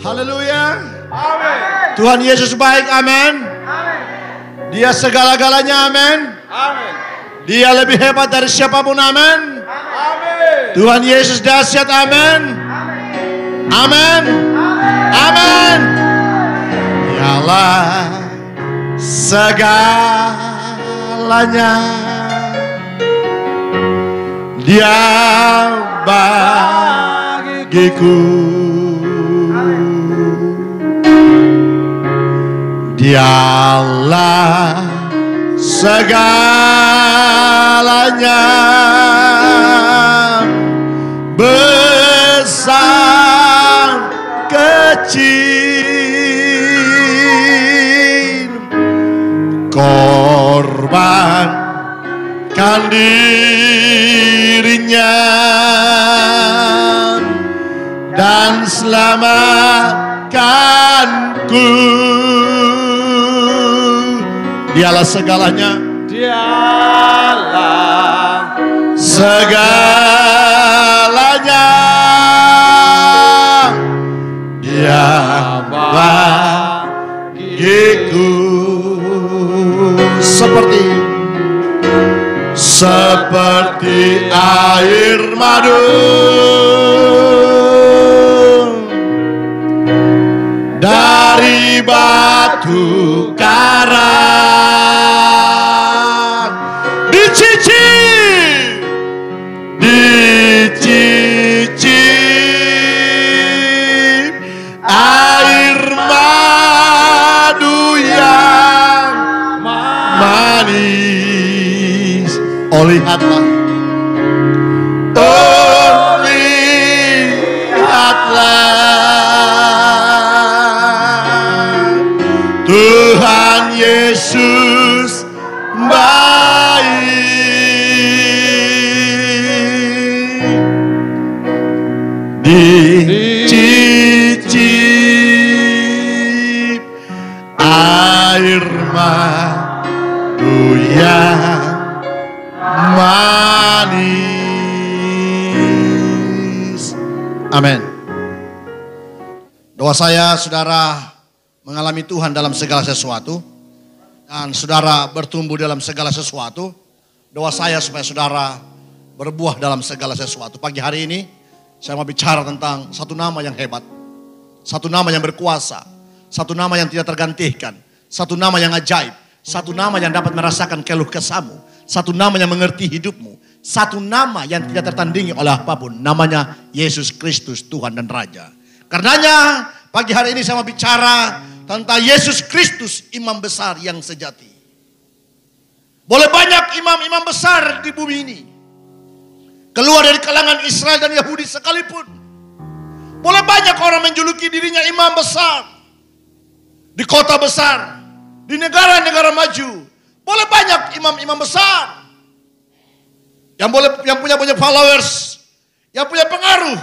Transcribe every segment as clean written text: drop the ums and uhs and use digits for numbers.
Haleluya. Amin. Tuhan Yesus baik, amin. Dia segala-galanya, amin. Amin. Dia lebih hebat dari siapapun, amin. Amin. Tuhan Yesus dahsyat, amin. Amin. Amin. Dialah segalanya. Dia bagiku. Dialah segalanya, besar kecil, korbankan dirinya dan selamatkanku. Dialah segalanya. Dialah segalanya. Dia bagiku. Seperti air madu dari batu karang, dicicip air madu yang manis. Oh, lihatlah, oh lihatlah, Tuhan Yesus baik. Dicicip air madu yang manis. Amin. Doa saya, saudara mengalami Tuhan dalam segala sesuatu, dan saudara bertumbuh dalam segala sesuatu. Doa saya supaya saudara berbuah dalam segala sesuatu. Pagi hari ini saya mau bicara tentang satu nama yang hebat, satu nama yang berkuasa, satu nama yang tidak tergantikan, satu nama yang ajaib, satu nama yang dapat merasakan keluh kesahmu, satu nama yang mengerti hidupmu, satu nama yang tidak tertandingi oleh apapun. Namanya Yesus Kristus, Tuhan dan Raja. Karenanya pagi hari ini saya mau bicara tentang Yesus Kristus, imam besar yang sejati. Boleh banyak imam-imam besar di bumi ini, keluar dari kalangan Israel dan Yahudi sekalipun. Boleh banyak orang menjuluki dirinya imam besar di kota besar, di negara-negara maju. Boleh banyak imam-imam besar yang punya banyak followers, yang punya pengaruh.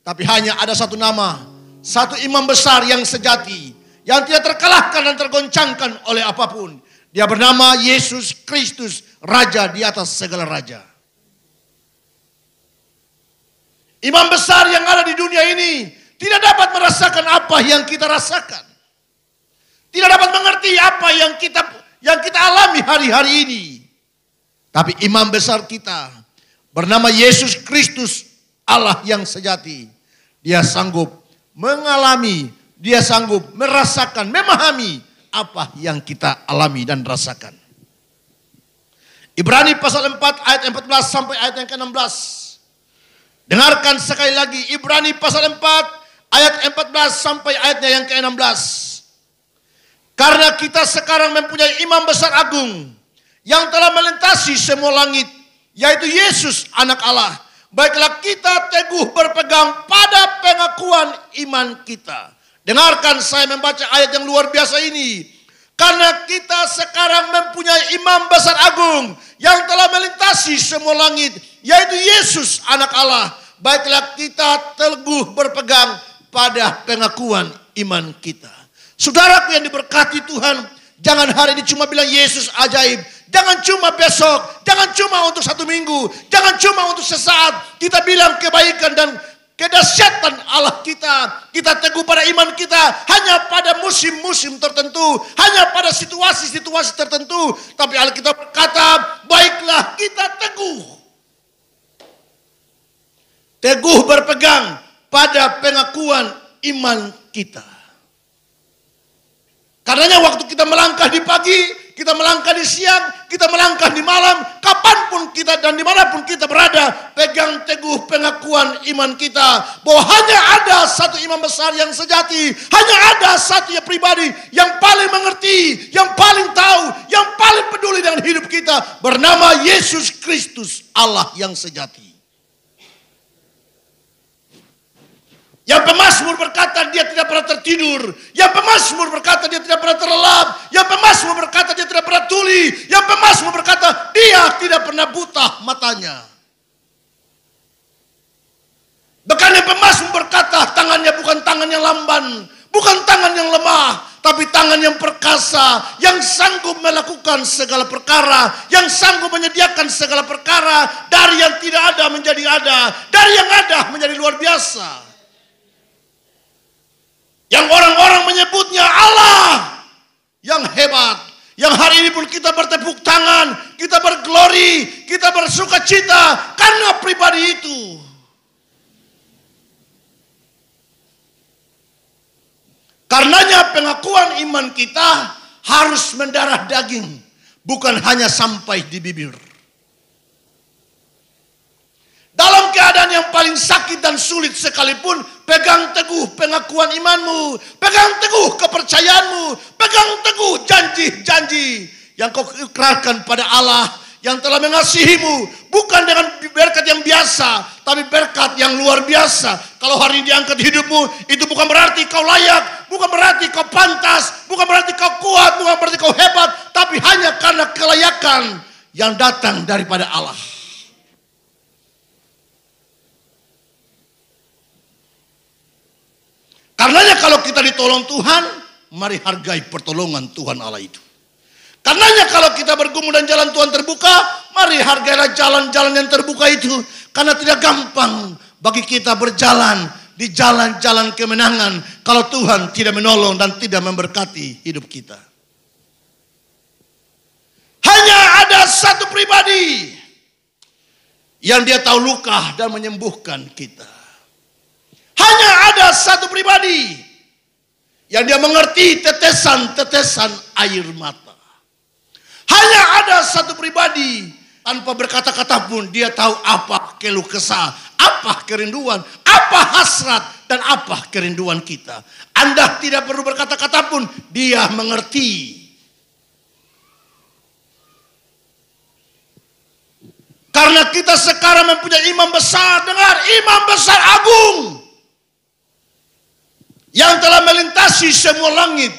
Tapi hanya ada satu nama, satu imam besar yang sejati, yang tidak terkalahkan dan tergoncangkan oleh apapun. Dia bernama Yesus Kristus, Raja di atas segala raja. Imam besar yang ada di dunia ini tidak dapat merasakan apa yang kita rasakan. Tidak dapat mengerti apa yang kita alami hari-hari ini. Tapi imam besar kita bernama Yesus Kristus, Allah yang sejati. Dia sanggup mengalami, dia sanggup merasakan, memahami apa yang kita alami dan rasakan. Ibrani pasal 4 ayat 14 sampai ayat yang ke-16. Dengarkan sekali lagi, Ibrani pasal 4 ayat 14 sampai ayatnya yang ke-16. Karena kita sekarang mempunyai imam besar agung yang telah melintasi semua langit, yaitu Yesus anak Allah. Baiklah kita teguh berpegang pada pengakuan iman kita. Dengarkan saya membaca ayat yang luar biasa ini. Karena kita sekarang mempunyai imam besar agung yang telah melintasi semua langit, yaitu Yesus anak Allah. Baiklah kita teguh berpegang pada pengakuan iman kita. Saudaraku yang diberkati Tuhan, jangan hari ini cuma bilang Yesus ajaib. Jangan cuma besok, jangan cuma untuk 1 minggu, jangan cuma untuk sesaat. Kita bilang kebaikan dan kedahsyatan Allah kita. Kita teguh pada iman kita hanya pada musim-musim tertentu, hanya pada situasi-situasi tertentu. Tapi Alkitab berkata, baiklah kita teguh. Teguh berpegang pada pengakuan iman kita. Karenanya waktu kita melangkah di pagi, kita melangkah di siang, kita melangkah di malam, kapanpun kita dan dimanapun kita berada, pegang teguh pengakuan iman kita. Bahwa hanya ada satu imam besar yang sejati, hanya ada satu yang pribadi yang paling mengerti, yang paling tahu, yang paling peduli dengan hidup kita. Bernama Yesus Kristus, Allah yang sejati. Yang pemazmur berkata dia tidak pernah tertidur. Yang pemazmur berkata dia tidak pernah terlelap. Yang pemazmur berkata dia tidak pernah tuli. Yang pemazmur berkata dia tidak pernah buta matanya. Bahkan yang pemazmur berkata tangannya bukan tangan yang lamban, bukan tangan yang lemah, tapi tangan yang perkasa, yang sanggup melakukan segala perkara, yang sanggup menyediakan segala perkara. Dari yang tidak ada menjadi ada, dari yang ada menjadi luar biasa. Yang orang-orang menyebutnya Allah yang hebat. Yang hari ini pun kita bertepuk tangan, kita berglori, kita bersuka cita karena pribadi itu. Karenanya pengakuan iman kita harus mendarah daging, bukan hanya sampai di bibir. Dalam keadaan yang paling sakit dan sulit sekalipun, pegang teguh pengakuan imanmu, pegang teguh kepercayaanmu, pegang teguh janji-janji yang kau ikrarkan pada Allah yang telah mengasihimu, bukan dengan berkat yang biasa, tapi berkat yang luar biasa. Kalau hari ini diangkat hidupmu, itu bukan berarti kau layak, bukan berarti kau pantas, bukan berarti kau kuat, bukan berarti kau hebat, tapi hanya karena kelayakan yang datang daripada Allah. Karenanya kalau kita ditolong Tuhan, mari hargai pertolongan Tuhan Allah itu. Karenanya kalau kita bergumul dan jalan Tuhan terbuka, mari hargailah jalan-jalan yang terbuka itu. Karena tidak gampang bagi kita berjalan di jalan-jalan kemenangan kalau Tuhan tidak menolong dan tidak memberkati hidup kita. Hanya ada satu pribadi yang dia tahu luka dan menyembuhkan kita. Hanya ada satu pribadi yang dia mengerti tetesan-tetesan air mata. Hanya ada satu pribadi tanpa berkata-kata pun dia tahu apa keluh kesah, apa kerinduan, apa hasrat dan apa kerinduan kita. Anda tidak perlu berkata-kata pun dia mengerti. Karena kita sekarang mempunyai imam besar, dengar, imam besar agung yang telah melintasi semua langit,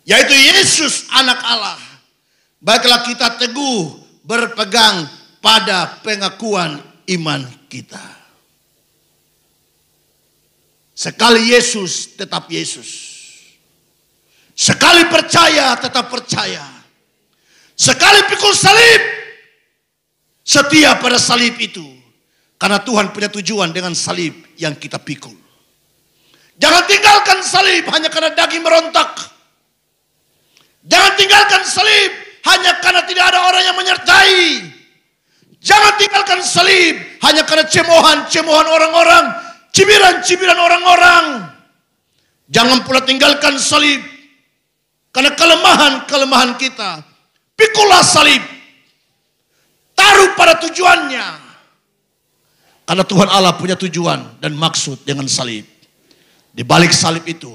yaitu Yesus anak Allah. Baiklah kita teguh berpegang pada pengakuan iman kita. Sekali Yesus tetap Yesus. Sekali percaya tetap percaya. Sekali pikul salib, setia pada salib itu. Karena Tuhan punya tujuan dengan salib yang kita pikul. Jangan tinggalkan salib hanya karena daging merontak. Jangan tinggalkan salib hanya karena tidak ada orang yang menyertai. Jangan tinggalkan salib hanya karena cemohan-cemohan orang-orang, cibiran-cibiran orang-orang. Jangan pula tinggalkan salib karena kelemahan-kelemahan kita. Pikulah salib. Taruh pada tujuannya. Karena Tuhan Allah punya tujuan dan maksud dengan salib. Di balik salib itu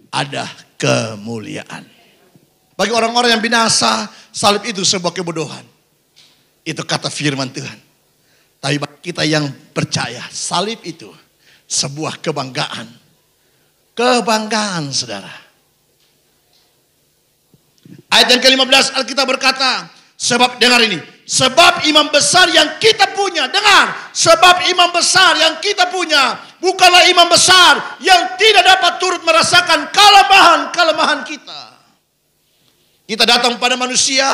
ada kemuliaan. Bagi orang-orang yang binasa, salib itu sebuah kebodohan. Itu kata firman Tuhan. Tapi bagi kita yang percaya, salib itu sebuah kebanggaan. Kebanggaan, saudara. Ayat yang ke-15 Alkitab berkata, sebab dengar ini, sebab imam besar yang kita punya, dengar, sebab imam besar yang kita punya bukanlah imam besar yang tidak dapat turut merasakan kelemahan-kelemahan kita. Kita datang pada manusia,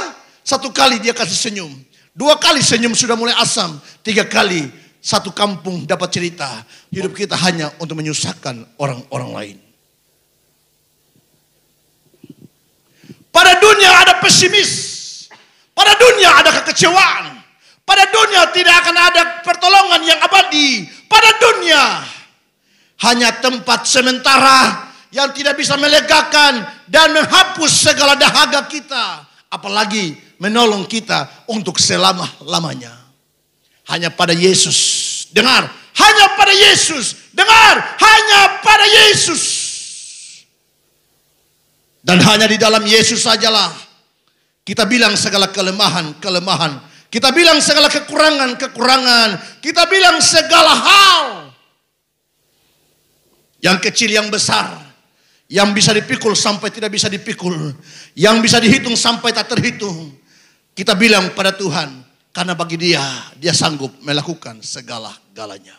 satu kali dia kasih senyum, dua kali senyum sudah mulai asam, tiga kali satu kampung dapat cerita, hidup kita hanya untuk menyusahkan orang-orang lain. Pada dunia ada pesimis, pada dunia ada kekecewaan, pada dunia tidak akan ada pertolongan yang abadi, pada dunia hanya tempat sementara yang tidak bisa melegakan dan menghapus segala dahaga kita, apalagi menolong kita untuk selama-lamanya. Hanya pada Yesus, dengar, hanya pada Yesus, dengar, hanya pada Yesus. Dan hanya di dalam Yesus sajalah kita bilang segala kelemahan, kita bilang segala kekurangan, kita bilang segala hal. Yang kecil, yang besar, yang bisa dipikul sampai tidak bisa dipikul, yang bisa dihitung sampai tak terhitung. Kita bilang pada Tuhan, karena bagi Dia sanggup melakukan segala-galanya.